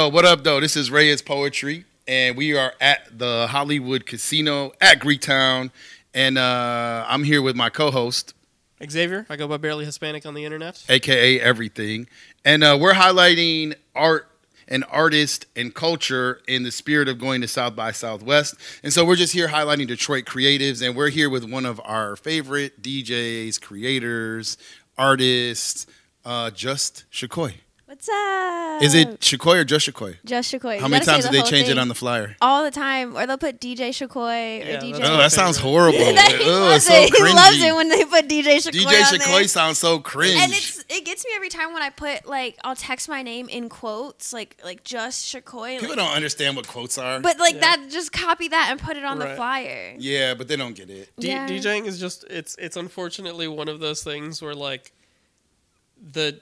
Yo, what up, though? This is Reyes Poetry, and we are at the Hollywood Casino at Greektown, and I'm here with my co-host, Xavier. I go by Barely Hispanic on the internet. a.k.a. Everything, and we're highlighting art and artists and culture in the spirit of going to South by Southwest. And so we're just here highlighting Detroit creatives, and we're here with one of our favorite DJs, creators, artists, JustShacoi. What's up? Is it Shacoi or JustShacoi? JustShacoi. How many times did they change it on the flyer? All the time. Or they'll put DJ Shacoi or DJ. Oh, that sounds horrible. It's so cringy. He loves it when they put DJ Shacoi DJ on Shacoi there. sounds so cringe. And it gets me every time when I put, like, I'll text my name in quotes, like JustShacoi. People don't understand what quotes are. But, like, that, just copy that and put it on the flyer. Yeah, but they don't get it. DJing is just, it's unfortunately one of those things where, like, the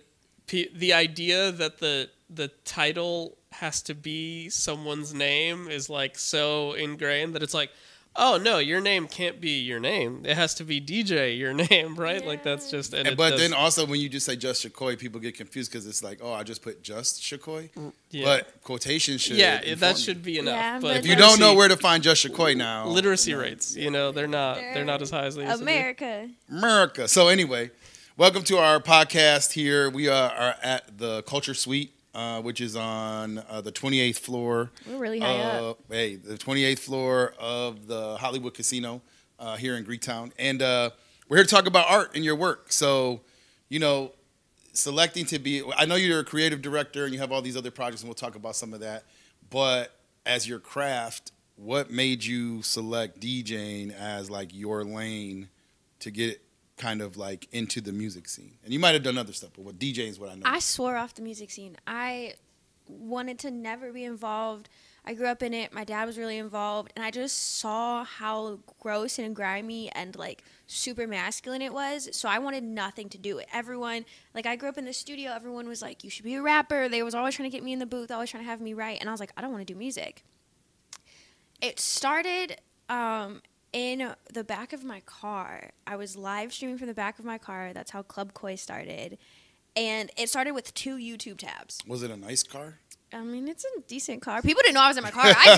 idea that the title has to be someone's name is like so ingrained that it's like, oh no, your name can't be your name. It has to be DJ your name, right? Yeah. Like that's just. But then also when you just say JustShacoi, people get confused because it's like, oh, I just put JustShacoi. Yeah. But quotation should. Yeah, that should be enough. Yeah, but if you don't know where to find JustShacoi now, literacy rates, they're not as high as they used to be. America. So anyway. Welcome to our podcast here. We are at the Culture Suite, which is on the 28th floor. We're really high up. Hey, the 28th floor of the Hollywood Casino here in Greektown. And we're here to talk about art and your work. So, selecting to be, I know you're a creative director and you have all these other projects, and we'll talk about some of that. But as your craft, what made you select DJing as like your lane to get kind of like into the music scene? And you might have done other stuff, but what DJing is what I know. I swore off the music scene. I wanted to never be involved. I grew up in it. My dad was really involved, and I just saw how gross and grimy and like super masculine it was. So I wanted nothing to do with it. Everyone, like I grew up in the studio. Everyone was like, "You should be a rapper." They was always trying to get me in the booth, always trying to have me write, and I was like, "I don't want to do music." It started in the back of my car. I was live streaming from the back of my car. That's how Club Koi started. And it started with 2 YouTube tabs. Was it a nice car? I mean, it's a decent car. People didn't know I was in my car. I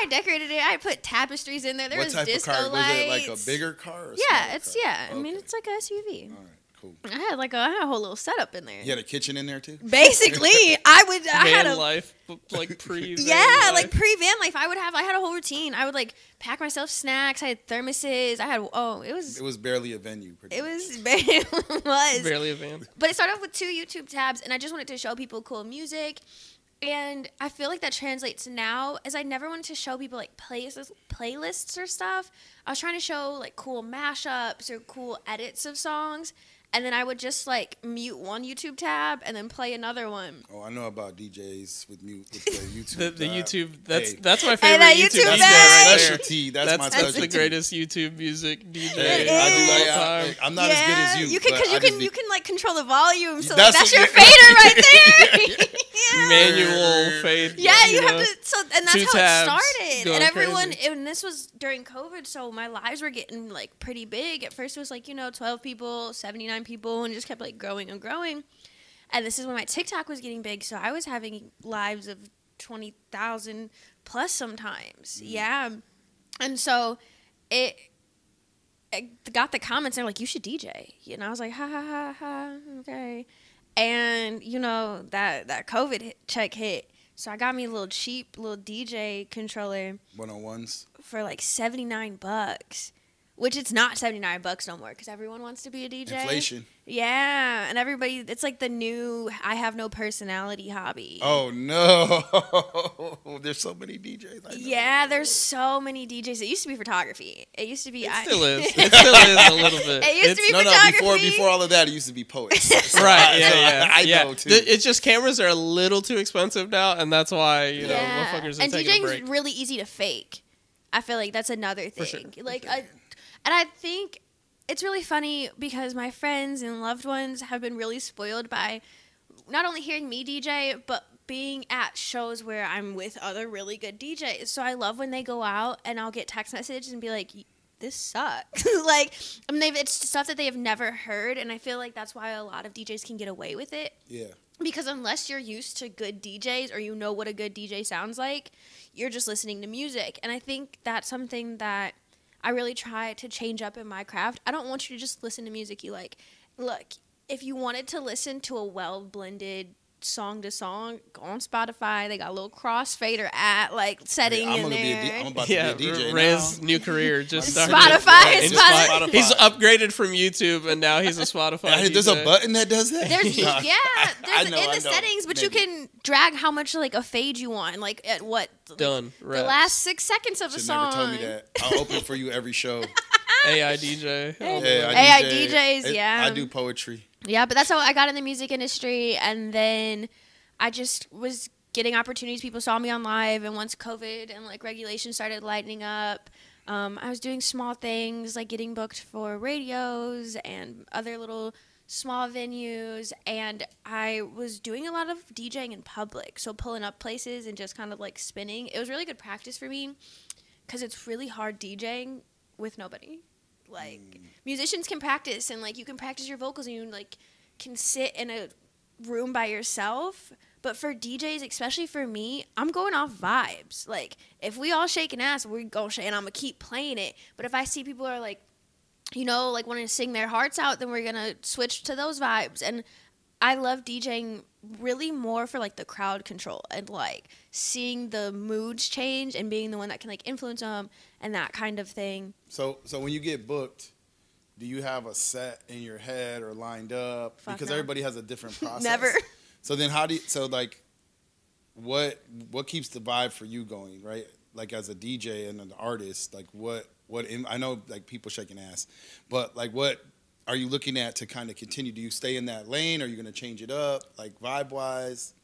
decorated it. I put tapestries in there. There was disco lights. Was it like a bigger car? Or yeah, Okay. I mean, it's like an SUV. All right. Cool. I had a whole little setup in there. You had a kitchen in there too? Basically, I had a life, like pre-van life. like pre-van life. I had a whole routine. I would like pack myself snacks. I had thermoses. It was barely a venue. It was barely a van. But it started off with 2 YouTube tabs, and I just wanted to show people cool music. And I feel like that translates now, as I never wanted to show people like playlists or stuff. I was trying to show like cool mashups or cool edits of songs. And then I would just like mute one YouTube tab and then play another one. Oh, I know about DJs with the YouTube. the YouTube. That's my favorite YouTube DJ right specialty. That's my specialty. the greatest YouTube music DJ. I'm not as good as you. You can like control the volume, so that's your fader right there. Manual fade. Yeah, you have to. So and that's how it started. And everyone, and this was during COVID, so my lives were getting like pretty big. At first, it was like 12 people, 79 people, and it just kept like growing and growing. And this is when my TikTok was getting big, so I was having lives of 20,000 plus sometimes. Yeah, and so it got the comments. They're like, "You should DJ," I was like, "Ha ha ha ha, okay." And that COVID check hit, so I got me a little cheap little DJ controller. 101s for like $79. Which it's not $79 no more because everyone wants to be a DJ. Inflation. Yeah, and everybody, it's like the new I have no personality hobby. Oh, no. There's so many DJs. Yeah, there's so many DJs. It used to be photography. It used to be... It still is a little bit. It used to be photography. No, before all of that, it used to be poets. So right, yeah. I know, too. It's just cameras are a little too expensive now, and that's why, motherfuckers are taking a break. And DJing's really easy to fake. I feel like that's another thing. For sure. And I think it's really funny because my friends and loved ones have been really spoiled by not only hearing me DJ, but being at shows where I'm with other really good DJs. So I love when they go out and I'll get text messages and be like, this sucks. It's stuff that they have never heard. And I feel like that's why a lot of DJs can get away with it. Yeah. Because unless you're used to good DJs or you know what a good DJ sounds like, you're just listening to music. And I think that's something that I really try to change up in my craft. I don't want you to just listen to music you like. Look, if you wanted to listen to a well-blended song to song, go on Spotify. They got a little crossfader setting in there. I'm about to be a DJ Ray's now. new career just started. Spotify. He's upgraded from YouTube and now he's a Spotify. There's a button that does that? There's in the settings, but you can drag how much a fade you want, at what done. The last 6 seconds of a song. Never told me that. I'll open for you every show. AI DJ. AI DJs, yeah. I do poetry. Yeah, but that's how I got in the music industry, and then I just was getting opportunities. People saw me on live, and once COVID and regulations started lightening up, I was doing small things like getting booked for radios and other little small venues, and I was doing a lot of DJing in public, so pulling up places and just kind of spinning. It was really good practice for me because it's really hard DJing with nobody. Musicians can practice, and you can practice your vocals, and you can sit in a room by yourself. But for DJs, especially for me, I'm going off vibes. If we all shaking ass, we're going to shake, and I'm going to keep playing it. But if I see people are wanting to sing their hearts out, then we're going to switch to those vibes. And I love DJing really more for the crowd control and seeing the moods change and being the one that can influence them and that kind of thing. So when you get booked, do you have a set in your head or lined up? Because everybody has a different process. Never. So then what keeps the vibe for you going, right? As a DJ and an artist, what I know people shaking ass, but what are you looking at to kind of continue? Do you stay in that lane? Or are you going to change it up, vibe-wise?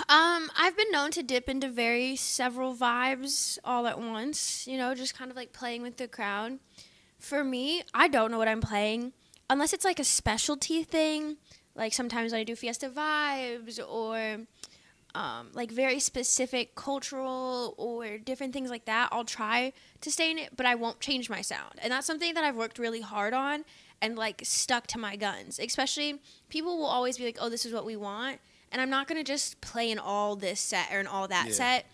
I've been known to dip into several vibes all at once, just kind of playing with the crowd. For me, I don't know what I'm playing unless it's a specialty thing. Sometimes I do Fiesta vibes or very specific cultural or different things like that. I'll try to stay in it, but I won't change my sound. And that's something that I've worked really hard on and stuck to my guns. Especially people will always be oh, this is what we want. And I'm not going to just play in all this set or in all that set.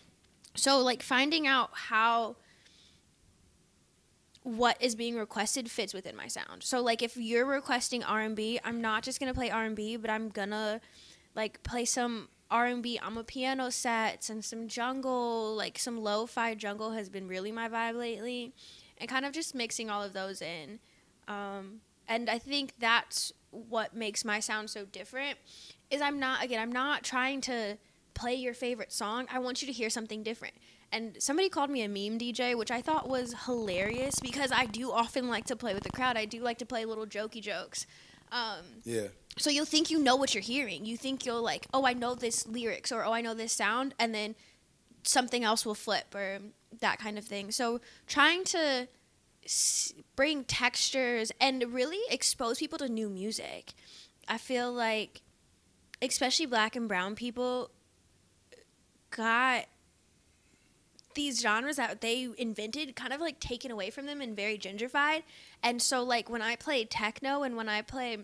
So finding out how what is being requested fits within my sound. So if you're requesting R&B, I'm not just going to play R&B, but I'm going to play some R&B piano sets and some jungle, some lo-fi jungle has been really my vibe lately, and kind of just mixing all of those in. And I think that's what makes my sound so different is I'm not trying to play your favorite song. I want you to hear something different. And somebody called me a meme DJ, which I thought was hilarious because I do often like to play with the crowd. I do like to play little jokey jokes. So you'll think you know what you're hearing. You think you'll oh, I know this lyrics or, oh, I know this sound. And then something else will flip or that kind of thing. So trying to bring textures and really expose people to new music. I feel especially black and brown people got these genres that they invented kind of taken away from them and very gentrified. And so when I play techno and when I play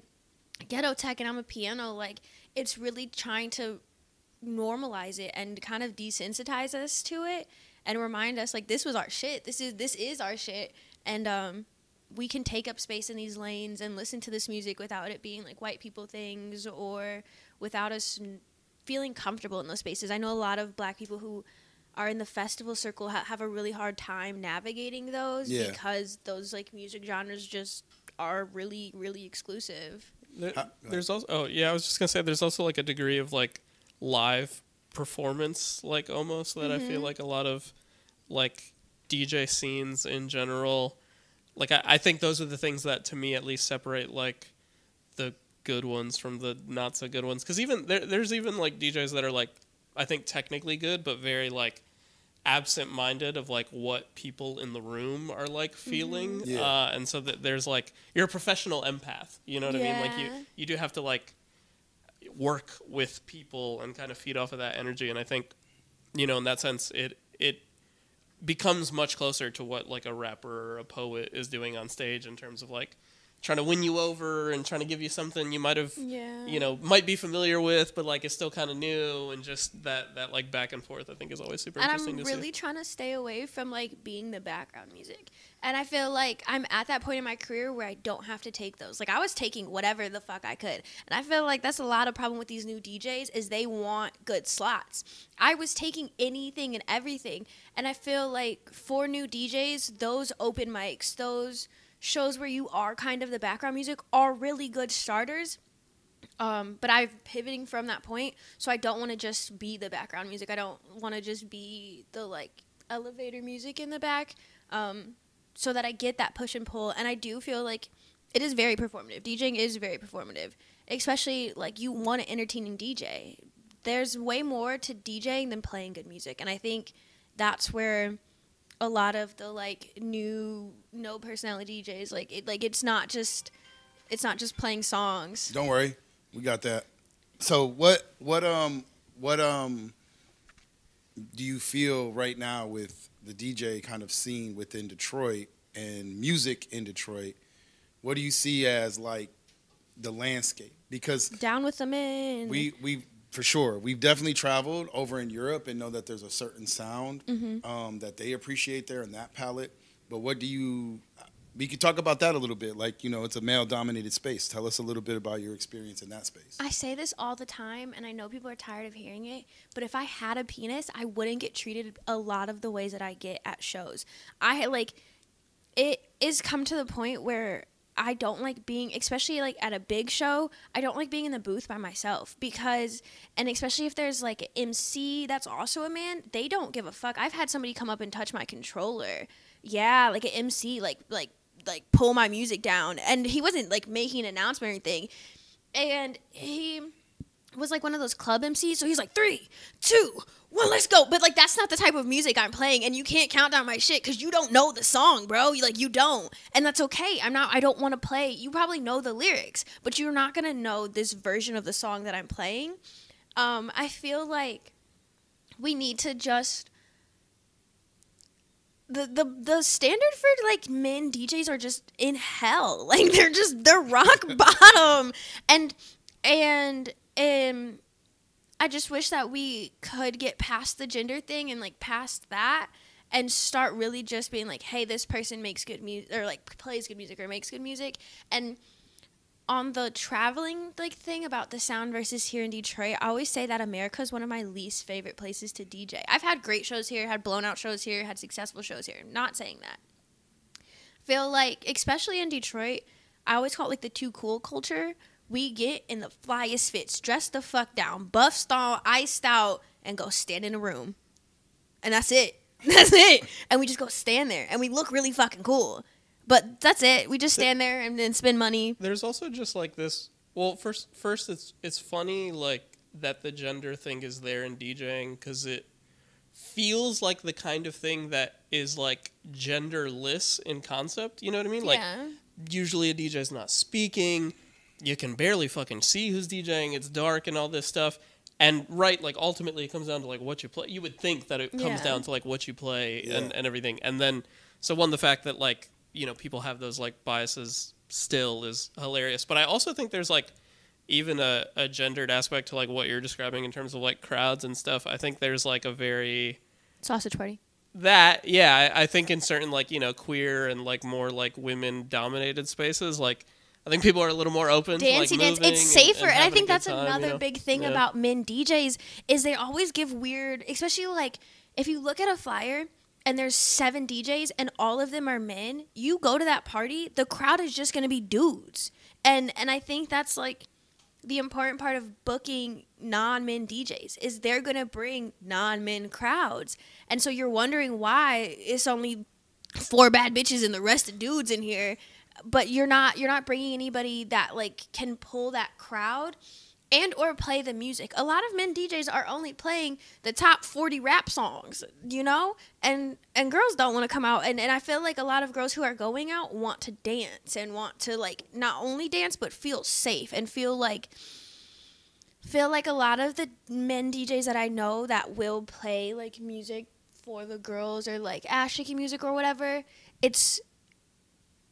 ghetto tech and I'm a piano, it's really trying to normalize it and kind of desensitize us to it and remind us this was our shit. This is our shit. And we can take up space in these lanes and listen to this music without it being white people things or without us feeling comfortable in those spaces. I know a lot of black people who are in the festival circle have a really hard time navigating those because those music genres just are really, really exclusive. There's also I was just gonna say there's also a degree of live performance almost that I feel a lot of DJ scenes in general I think those are the things that to me at least separate the good ones from the not so good ones, because even there's even DJs that are I think technically good but very absent-minded of what people in the room are feeling, and so that there's you're a professional empath, you know what I mean, you do have to work with people and kind of feed off of that energy, and I think in that sense it becomes much closer to what a rapper or a poet is doing on stage in terms of trying to win you over and trying to give you something you might have, might be familiar with, but like it's still kind of new, and just that like back and forth, I think is always super interesting to see. And I'm really trying to stay away from like being the background music. And I feel like I'm at that point in my career where I don't have to take those. Like I was taking whatever the fuck I could. And I feel like that's a lot of problem with these new DJs is they want good slots. I was taking anything and everything. And I feel like for new DJs, those open mics, those shows where you are kind of the background music are really good starters. But I'm pivoting from that point, so I don't want to just be the background music. I don't want to just be the like elevator music in the back, so that I get that push and pull. And I do feel like it is very performative. DJing is very performative, especially like you want an entertaining DJ. There's way more to DJing than playing good music, and I think that's where a lot of the like new no personality DJs it's not just playing songs. Don't worry, we got that. So what do you feel right now with the DJ kind of scene within Detroit and music in Detroit? What do you see as like the landscape? Because down with the men. We for sure. We've definitely traveled over in Europe and know that there's a certain sound that they appreciate there in that palette. But we could talk about that a little bit. Like, it's a male-dominated space. Tell us a little bit about your experience in that space. I say this all the time, and I know people are tired of hearing it, but if I had a penis, I wouldn't get treated a lot of the ways that I get at shows. It is come to the point where I don't like being, especially like at a big show, I don't like being in the booth by myself and especially if there's like an MC that's also a man, they don't give a fuck. I've had somebody come up and touch my controller. Yeah, like an MC, like pull my music down. And he wasn't like making an announcement or anything. And he was like one of those club MCs. So he's like 3, 2, 1, let's go. But like that's not the type of music I'm playing, and you can't count down my shit because you don't know the song, bro. You don't, and that's okay. I don't want to play. You probably know the lyrics, but you're not gonna know this version of the song that I'm playing. I feel like we need to just the standard for like men DJs are just in hell. Like they're rock bottom, and I just wish that we could get past the gender thing and like past that and start really just being like, hey, this person makes good music or like plays good music or makes good music. And on the traveling like thing about the sound versus here in Detroit, I always say that America is one of my least favorite places to DJ. I've had great shows here, had blown out shows here, had successful shows here. I'm not saying that. Feel like, especially in Detroit, I always call it like the too cool culture. We get in the flyest fits, dress the fuck down, buff style, iced out, and go stand in a room. And that's it. That's it. And we just go stand there, and we look really fucking cool. But that's it. We just stand there and then spend money. There's also just like this. Well, first, it's funny like that the gender thing is there in DJing because it feels like the kind of thing that is like genderless in concept. You know what I mean? Like usually a DJ's not speaking. You can barely fucking see who's DJing. It's dark and all this stuff. And like ultimately it comes down to like what you play. You would think that it comes down to like what you play and everything. And then the fact that like, people have those like biases still is hilarious. But I also think there's like even a gendered aspect to like what you're describing in terms of like crowds and stuff. I think there's like a very sausage party. I think in certain like, queer and like more like women dominated spaces, like I think people are a little more open dancing, to like moving. It's safer. And I think that's time, another big thing about men DJs is they always give weird, especially like if you look at a flyer and there's 7 DJs and all of them are men, you go to that party, the crowd is just going to be dudes. And I think that's like the important part of booking non-men DJs is they're going to bring non-men crowds. And so you're wondering why it's only 4 bad bitches and the rest of dudes in here. But you're not bringing anybody that like can pull that crowd and or play the music. A lot of men DJs are only playing the top 40 rap songs, and girls don't want to come out. And I feel like a lot of girls who are going out want to dance and want to like not only dance but feel safe and feel like a lot of the men DJs that I know that will play like music for the girls or like ass shaking music or whatever, it's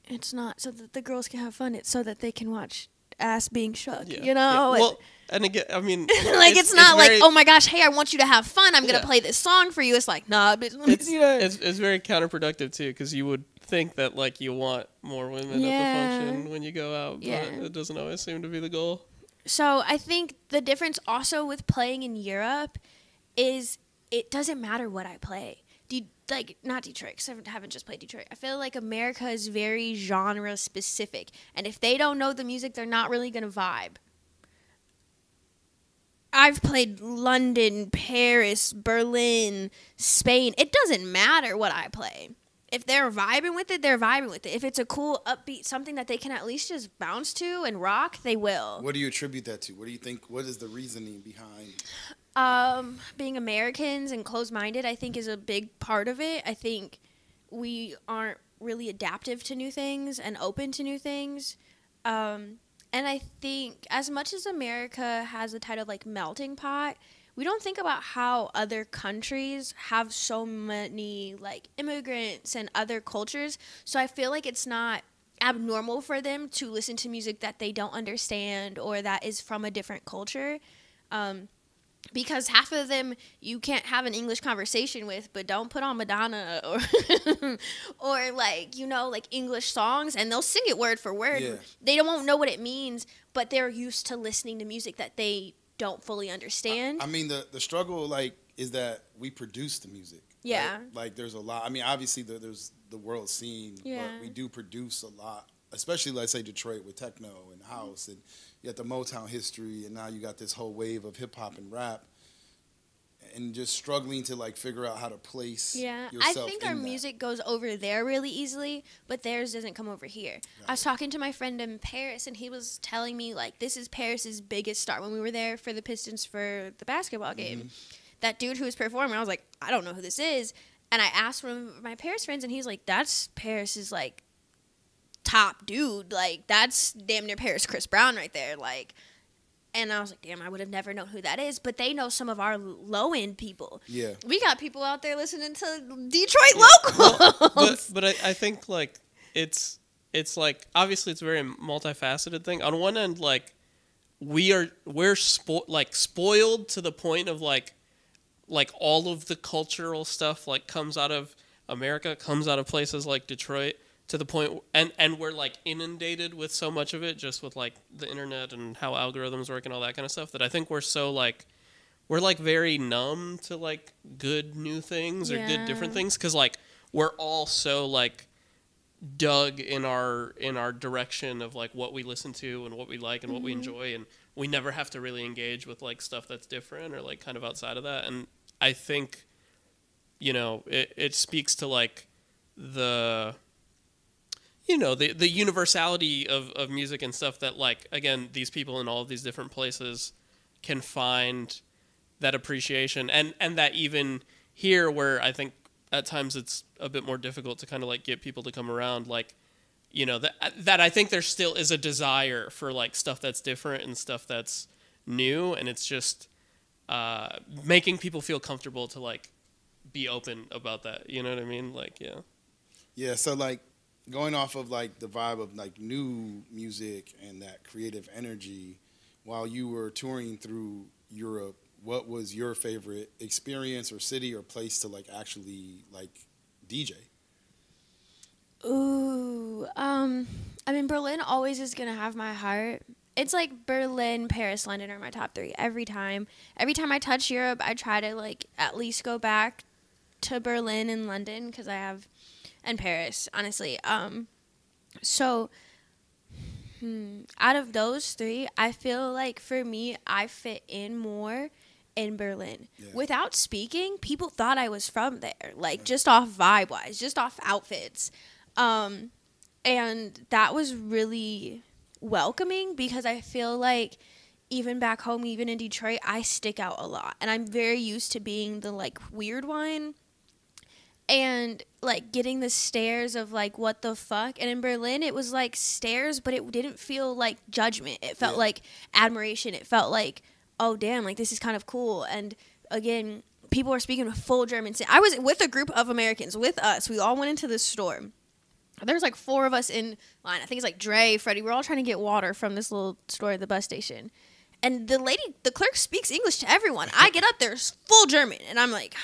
it's not so that the girls can have fun. It's so that they can watch ass being shook, Yeah. you know? Yeah. Well, and again, I mean... like, it's not like, oh my gosh, hey, I want you to have fun. I'm going to play this song for you. It's like, nah, bitch, let me see that. It's very counterproductive, too, because you would think that, like, you want more women at the function when you go out, but it doesn't always seem to be the goal. So I think the difference also with playing in Europe is it doesn't matter what I play. Like, not Detroit, because I haven't just played Detroit. I feel like America is very genre specific, and if they don't know the music, they're not really going to vibe. I've played London, Paris, Berlin, Spain. It doesn't matter what I play. If they're vibing with it, they're vibing with it. If it's a cool, upbeat, something that they can at least just bounce to and rock, they will. What do you attribute that to? What do you think? What is the reasoning behind? Being Americans and closed-minded, I think, is a big part of it. I think we aren't really adaptive to new things and open to new things. And I think as much as America has the title of, like, melting pot, we don't think about how other countries have so many, like, immigrants and other cultures. So I feel like it's not abnormal for them to listen to music that they don't understand or that is from a different culture. Because half of them you can't have an English conversation with, but don't put on Madonna or like, you know, like English songs, and they'll sing it word for word. Yeah. They won't know what it means, but they're used to listening to music that they don't fully understand. I mean, the struggle, like, is that we produce the music. Yeah. Right? Like, there's a lot. I mean, obviously, there's the world scene, but we do produce a lot, especially, let's say, Detroit with techno and house, and you got the Motown history, and now you got this whole wave of hip-hop and rap, and just struggling to, like, figure out how to place yourself I think our music goes over there really easily, but theirs doesn't come over here. Right. I was talking to my friend in Paris, and he was telling me, like, this is Paris's biggest star. When we were there for the Pistons for the basketball game, that dude who was performing, I was like, I don't know who this is. And I asked one of my Paris friends, and he's like, that's Paris's, like, top dude. Like, that's damn near Paris Chris Brown right there. Like, and I was like, damn, I would have never known who that is. But they know some of our low-end people. Yeah. We got people out there listening to Detroit locals. Well, but I think, like, it's like, obviously it's a very multifaceted thing. On one end, like, we're spoiled to the point of, like all of the cultural stuff, like, comes out of America, comes out of places like Detroit, to the point, and we're, like, inundated with so much of it, just with, like, the internet and how algorithms work and all that kind of stuff, that I think we're so, like, we're, like, very numb to, like, good new things or good different things, because, like, we're all so, like, dug in our direction of, like, what we listen to and what we like and what we enjoy, and we never have to really engage with, like, stuff that's different or, like, kind of outside of that. And I think, you know, it speaks to, like, the universality of music and stuff that, like, again, these people in all of these different places can find that appreciation, and that even here, where I think at times it's a bit more difficult to kind of, like, get people to come around, like, you know, that I think there still is a desire for, like, stuff that's different and stuff that's new, and it's just making people feel comfortable to, like, be open about that, you know what I mean? Like, yeah, so, like, going off of, like, the vibe of, like, new music and that creative energy, while you were touring through Europe, what was your favorite experience or city or place to, like, actually, like, DJ? Ooh, I mean, Berlin always is gonna have my heart. It's like Berlin, Paris, London are my top three every time. Every time I touch Europe, I try to, like, at least go back to Berlin and London, because I have... and Paris, honestly. So, out of those three, I feel like for me, I fit in more in Berlin. Yeah. Without speaking, people thought I was from there, like, just off vibe-wise, just off outfits. And that was really welcoming, because I feel like even back home, even in Detroit, I stick out a lot. And I'm very used to being the, like, weird one. And, like, getting the stares of, like, what the fuck? And in Berlin, it was, like, stares, but it didn't feel like judgment. It felt like admiration. It felt like, oh, damn, like, this is kind of cool. And, again, people were speaking with full German. I was with a group of Americans, with us. We all went into this store. There's like 4 of us in line. I think it's like Dre, Freddie. We're all trying to get water from this little store at the bus station. And the clerk speaks English to everyone. I get up there, full German. And I'm like,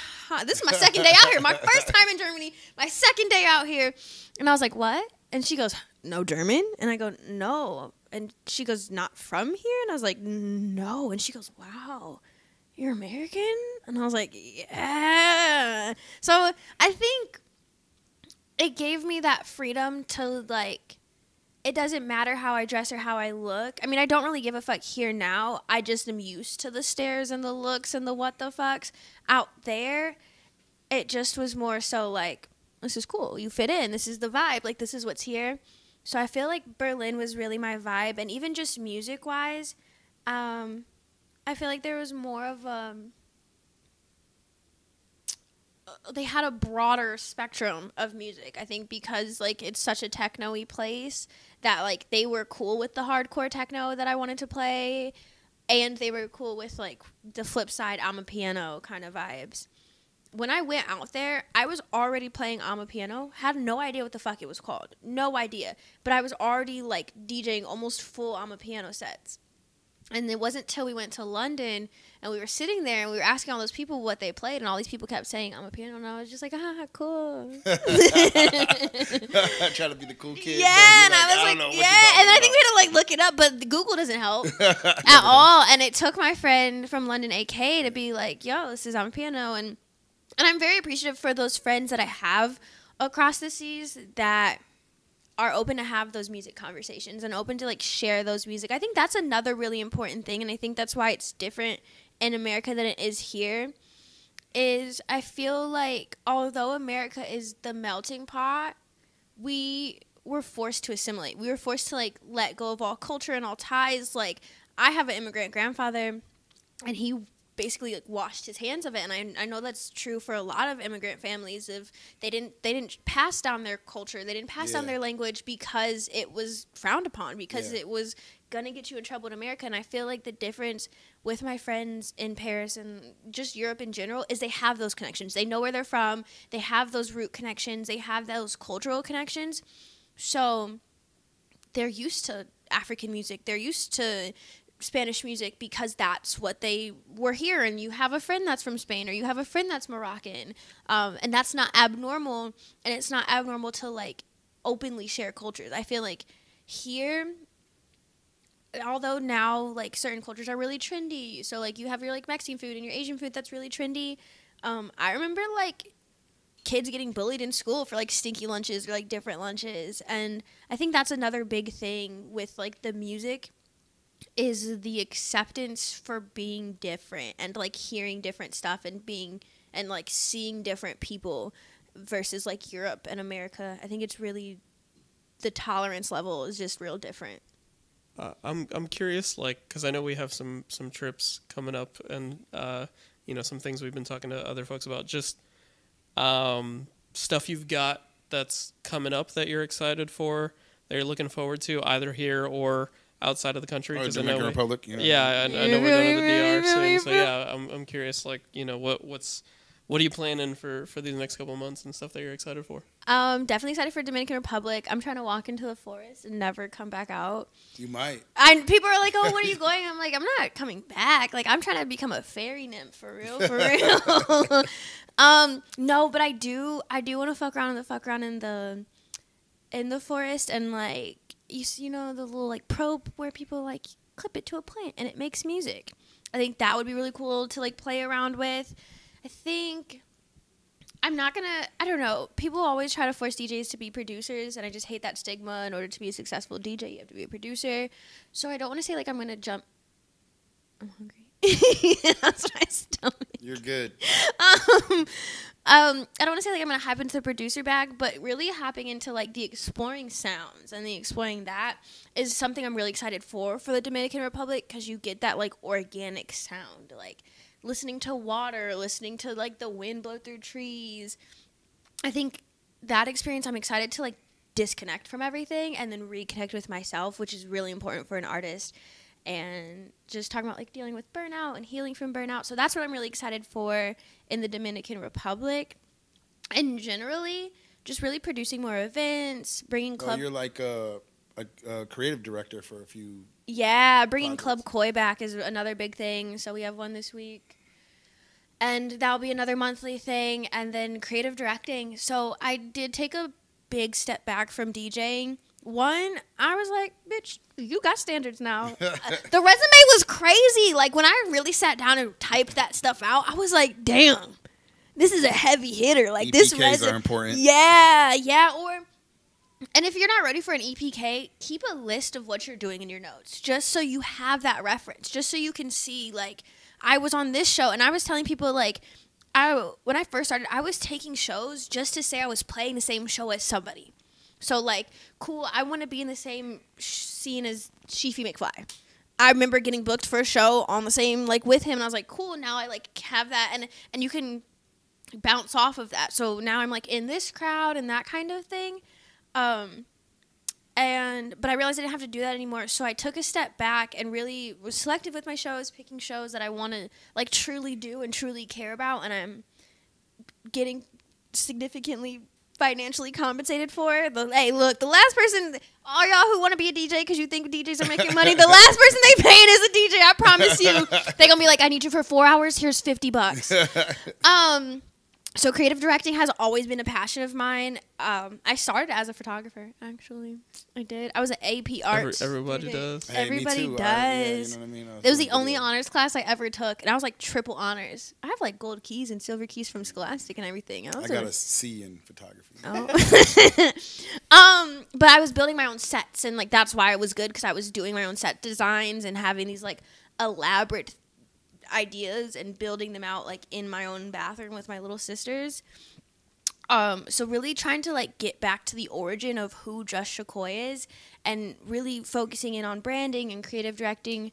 this is my second day out here. My first time in Germany, my second day out here. And I was like, what? And she goes, no German? And I go, no. And she goes, not from here? And I was like, no. And she goes, wow, you're American? And I was like, yeah. So I think it gave me that freedom to, like, it doesn't matter how I dress or how I look. I mean, I don't really give a fuck here now. I just am used to the stares and the looks and the what the fucks. Out there, it just was more so like, this is cool. You fit in. This is the vibe. Like, this is what's here. So I feel like Berlin was really my vibe. And even just music-wise, I feel like there was more of they had a broader spectrum of music. I think because, like, it's such a techno-y place that, like, they were cool with the hardcore techno that I wanted to play, and they were cool with, like, the flip side Amapiano kind of vibes. When I went out there, I was already playing Amapiano, had no idea what the fuck it was called. No idea. But I was already, like, DJing almost full Amapiano sets. And it wasn't till we went to London and we were sitting there and we were asking all those people what they played, and all these people kept saying, I'm a piano, and I was just like, cool. Try to be the cool kid. Yeah, and I was like, yeah. And then I think we had to, like, look it up, but Google doesn't help at all. And it took my friend from London, AK, to be like, yo, this is I'm a piano. And I'm very appreciative for those friends that I have across the seas that are open to have those music conversations and open to, like, share those music. I think that's another really important thing, and I think that's why it's different in America than it is here, is I feel like although America is the melting pot, we were forced to assimilate. We were forced to, like, let go of all culture and all ties. Like, I have an immigrant grandfather, and he basically, like, washed his hands of it, and I know that's true for a lot of immigrant families. If they didn't pass down their culture, they didn't pass down their language because it was frowned upon, because it was gonna get you in trouble in America. And I feel like the difference with my friends in Paris and just Europe in general is they have those connections. They know where they're from. They have those root connections. They have those cultural connections. So they're used to African music. They're used to Spanish music because that's what they were here. And you have a friend that's from Spain, or you have a friend that's Moroccan, and that's not abnormal. And it's not abnormal to, like, openly share cultures. I feel like here, although now, like, certain cultures are really trendy, so, like, you have your, like, Mexican food and your Asian food that's really trendy. I remember, like, kids getting bullied in school for, like, stinky lunches or, like, different lunches. And I think that's another big thing with, like, the music, is the acceptance for being different and, like, hearing different stuff and being and, like, seeing different people versus, like, Europe and America. I think it's really, the tolerance level is just real different. I'm curious, like, because I know we have some trips coming up, and some things we've been talking to other folks about. Just stuff you've got that's coming up that you're excited for, that you're looking forward to, either here or outside of the country. Or Dominican Republic. I know we're going to the DR soon. So yeah, I'm curious, like, what are you planning for these next couple of months and stuff that you're excited for? Definitely excited for Dominican Republic. I'm trying to walk into the forest and never come back out. You might. People are like, oh, where are you going? I'm like, I'm not coming back. Like, I'm trying to become a fairy nymph, for real. No, but I do want to fuck around in the forest, and, like, you know the little, like, probe where people, like, clip it to a plant and it makes music. I think that would be really cool to, like, play around with. I think I don't know. People always try to force DJs to be producers, and I just hate that stigma. In order to be a successful DJ, you have to be a producer. So I don't want to say, like, I'm going to jump. I'm hungry. That's my stomach. You're good. I don't want to say, like, I'm going to hop into the producer bag, but really hopping into, like, the exploring sounds and the exploring that is something I'm really excited for the Dominican Republic, because you get that, like, organic sound, like listening to water, listening to, like, the wind blow through trees. I think that experience, I'm excited to, like, disconnect from everything and then reconnect with myself, which is really important for an artist. And just talking about, like, dealing with burnout and healing from burnout. So that's what I'm really excited for in the Dominican Republic. And generally, just really producing more events, bringing club. You're like a creative director for a few. Yeah, bringing Club Koi back is another big thing. So we have one this week. And that'll be another monthly thing. And then creative directing. So I did take a big step back from DJing. One, I was like, bitch, you got standards now. The resume was crazy. Like, when I really sat down and typed that stuff out, I was like, damn, this is a heavy hitter. Like, this resume. Are important. Yeah. And if you're not ready for an EPK, keep a list of what you're doing in your notes, just so you have that reference, just so you can see, like, I was on this show, and I was telling people, like, when I first started, I was taking shows just to say I was playing the same show as somebody. So, like, cool, I want to be in the same scene as Sheefy McFly. I remember getting booked for a show on the same, like, with him, and I was like, cool, now I, like, have that, and you can bounce off of that. So now I'm, like, in this crowd and that kind of thing. But I realized I didn't have to do that anymore, so I took a step back and really was selective with my shows, picking shows that I want to, like, truly do and truly care about, and I'm getting significantly financially compensated for. Hey, look, the last person, all y'all who want to be a DJ because you think DJs are making money, the last person they paying is a DJ. I promise you. They're gonna be like, I need you for 4 hours. Here's $50. So creative directing has always been a passion of mine. I started as a photographer, actually. I did. I was an AP art. Everybody does. Hey, Everybody does. Yeah, you know what I mean? It was the only honors class I ever took, and I was like triple honors. I have like gold keys and silver keys from Scholastic and everything. I got a C in photography. Oh. But I was building my own sets, and like that's why it was good, because I was doing my own set designs and having these like elaborate ideas and building them out like in my own bathroom with my little sisters. So really trying to like get back to the origin of who JustShacoi is and really focusing in on branding and creative directing.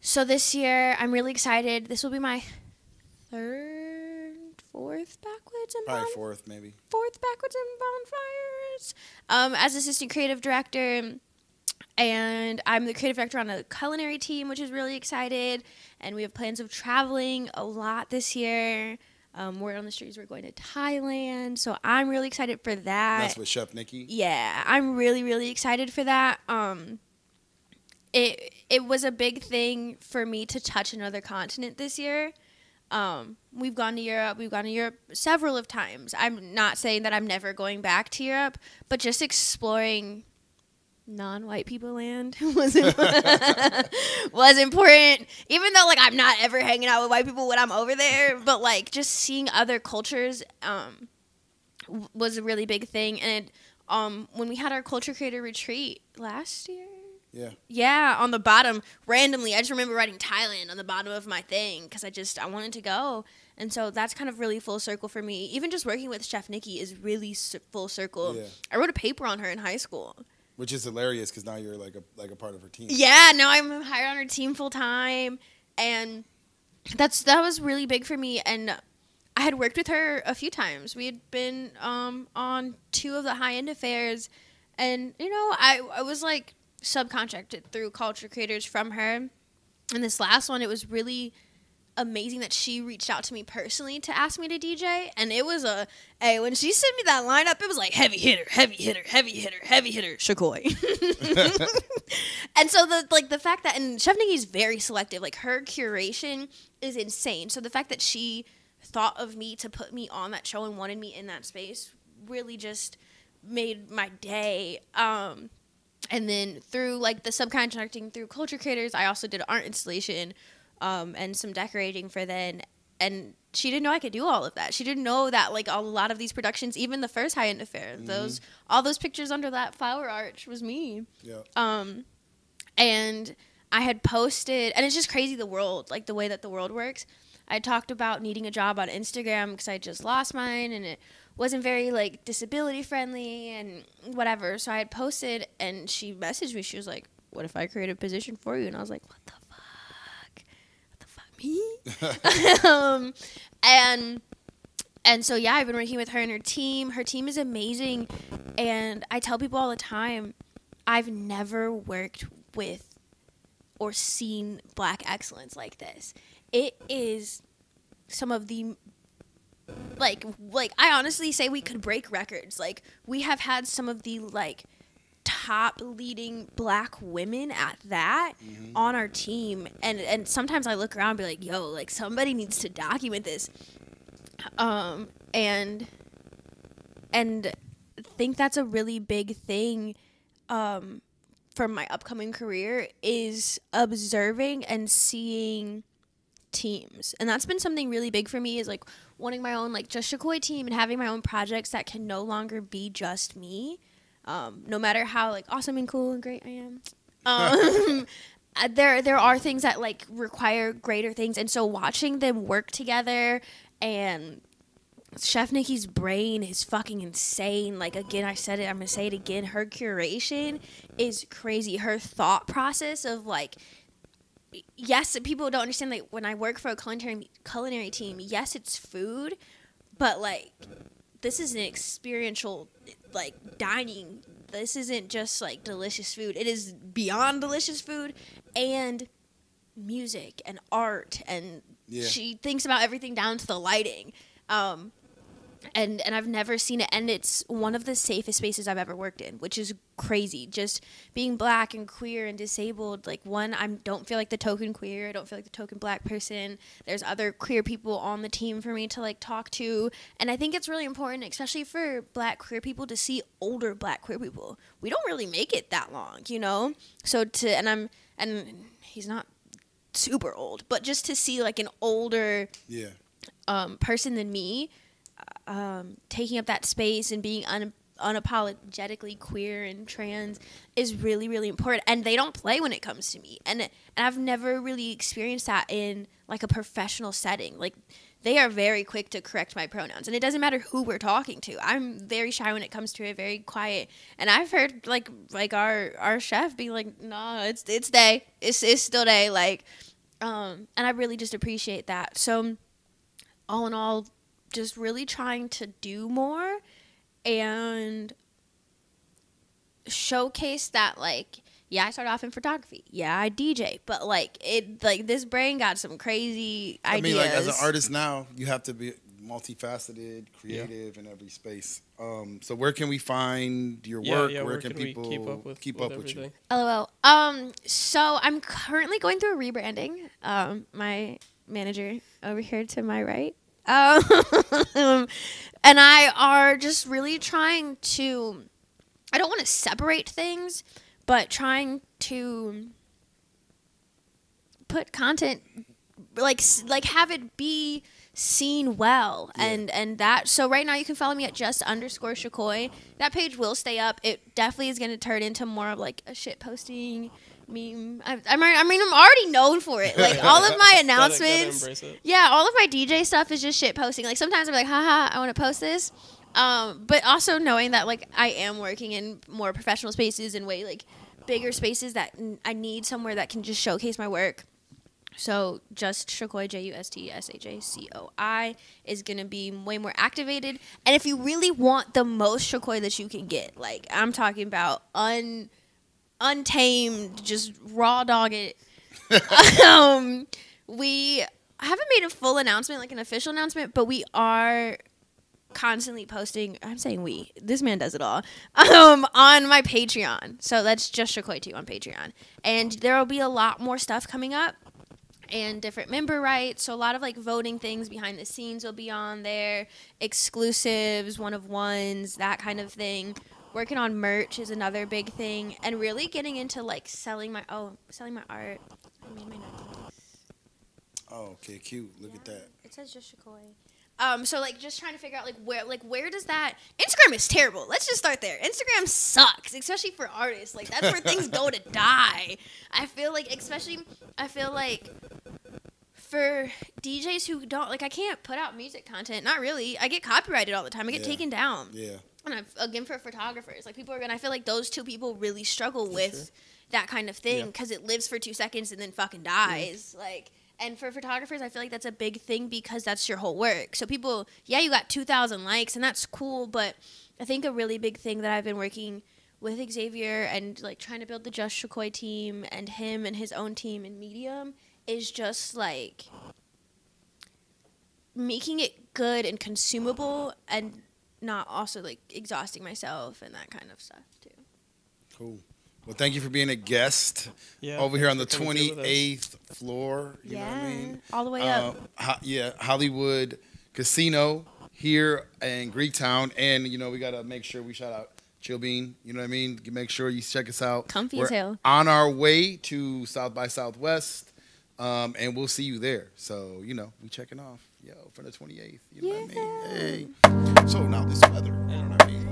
So this year I'm really excited. This will be my fourth Backwoods and probably fourth maybe. Fourth Backwoods and Bonfires. As assistant creative director. And I'm the creative director on a culinary team, which is really excited. And we have plans of traveling a lot this year. Word on the streets, we're going to Thailand. So I'm really excited for that. That's with Chef Nikki? Yeah, I'm really, really excited for that. It was a big thing for me to touch another continent this year. We've gone to Europe. We've gone to Europe several of times. I'm not saying that I'm never going back to Europe, but just exploring non-white people land was important, even though like I'm not ever hanging out with white people when I'm over there, but like just seeing other cultures was a really big thing. And when we had our culture creator retreat last year, on the bottom randomly I just remember writing Thailand on the bottom of my thing because I wanted to go. And so that's kind of really full circle for me. Even just working with Chef Nikki is really full circle. I wrote a paper on her in high school. Which is hilarious because now you're like a part of her team. Yeah, now I'm hired on her team full time, and that was really big for me. And I had worked with her a few times. We had been on 2 of the high-end affairs, and you know I was like subcontracted through culture creators from her. And this last one, it was really amazing that she reached out to me personally to ask me to DJ, and it was when she sent me that lineup, it was like heavy hitter, Shacoi. And so the fact that, and Chef Nikki's very selective, like her curation is insane. So the fact that she thought of me to put me on that show and wanted me in that space really just made my day. And then through like the subcontracting through culture creators, I also did an art installation and some decorating for then. And she didn't know I could do all of that. She didn't know that like a lot of these productions, even the first high-end affair, all those pictures under that flower arch was me. Yeah. And I had posted, and it's just crazy the world, like the way that the world works. I talked about needing a job on Instagram because I just lost mine, and it wasn't very like disability friendly and whatever. So I had posted, and she messaged me. She was like, "What if I create a position for you?" And I was like, "What the fuck, me?" And so yeah, I've been working with her and her team. Her team is amazing, and I tell people all the time, I've never worked with or seen Black excellence like this. It is some of the like I honestly say we could break records. Like, we have had some of the like top leading black women at that on our team, and sometimes I look around and be like, yo, like somebody needs to document this, and think that's a really big thing for my upcoming career, is observing and seeing teams. And that's been something really big for me, is like wanting my own like JustShacoi team and having my own projects that can no longer be just me. No matter how like awesome and cool and great I am, there are things that like require greater things, and so watching them work together, and Chef Nikki's brain is fucking insane. Like, again, I said it, I'm gonna say it again. Her curation is crazy. Her thought process of like, yes, people don't understand. Like, when I work for a culinary team, yes, it's food, but like, this is an experiential like dining. This isn't just like delicious food. It is beyond delicious food and music and art, and she thinks about everything down to the lighting. And I've never seen it, and it's one of the safest spaces I've ever worked in, which is crazy. Just being black and queer and disabled, like, one, I don't feel like the token queer, I don't feel like the token black person. There's other queer people on the team for me to like talk to, and I think it's really important, especially for black queer people, to see older black queer people. We don't really make it that long, you know. So and he's not super old, but just to see like an older person than me taking up that space and being unapologetically queer and trans is really, really important. And they don't play when it comes to me. And I've never really experienced that in like a professional setting. Like, they are very quick to correct my pronouns, and it doesn't matter who we're talking to. I'm very shy when it comes to it, very quiet. And I've heard like our chef be like, "No, it's they. It's still they." Like, and I really just appreciate that. So, all in all, just really trying to do more and showcase that, like, yeah, I started off in photography. Yeah, I DJ, but like this brain got some crazy ideas. I mean, like, as an artist now, you have to be multifaceted, creative in every space. So where can we find your work? Where can people keep up with you? LOL. So I'm currently going through a rebranding. My manager over here to my right. And I are just really trying to, I don't want to separate things, but trying to put content, like have it be seen well. And that, so right now you can follow me at just_Shacoi. That page will stay up. It definitely is going to turn into more of like a shit posting meme. I mean, I'm already known for it. Like, all of my announcements, all of my DJ stuff is just shit posting. Like, sometimes I'm like, haha, I want to post this. But also knowing that like I am working in more professional spaces and way like bigger spaces that I need somewhere that can just showcase my work. So JustShacoi, JustShacoi is gonna be way more activated. And if you really want the most Shacoi that you can get, like, I'm talking about untamed, just raw dog it. We haven't made a full announcement, like an official announcement, but we are constantly posting. I'm saying we. This man does it all. On my Patreon. So that's JustShacoi too on Patreon. And there will be a lot more stuff coming up. And different member rights. So a lot of like voting things behind the scenes will be on there. Exclusives, one-of-ones, that kind of thing. Working on merch is another big thing, and really getting into like selling my art. I made my notes. Oh, okay, cute. Look at that. It says JustShacoi. So like just trying to figure out where does that, Instagram is terrible. Let's just start there. Instagram sucks, especially for artists. Like, that's where things go to die. I feel like for DJs who don't, like, I can't put out music content. Not really. I get copyrighted all the time. I get taken down. Yeah. And again, for photographers, like, I feel like those two people really struggle with that kind of thing, because it lives for 2 seconds and then fucking dies. Like, and for photographers, I feel like that's a big thing, because that's your whole work. So people, you got 2,000 likes, and that's cool, but I think a really big thing that I've been working with Xavier and, like, trying to build the JustShacoi team and him and his own team in Medium is just, like, making it good and consumable and not also like exhausting myself and that kind of stuff too. Cool. Well, thank you for being a guest over here on the 28th floor. You know what I mean? All the way up. Hollywood Casino here in Greektown. And, you know, we got to make sure we shout out Chillbean. You know what I mean? Make sure you check us out. Comfy as hell. On our way to South by Southwest. And we'll see you there. So, you know, we checking off. For the 28th. You know what I mean? Hey. So now this weather. You know what I mean?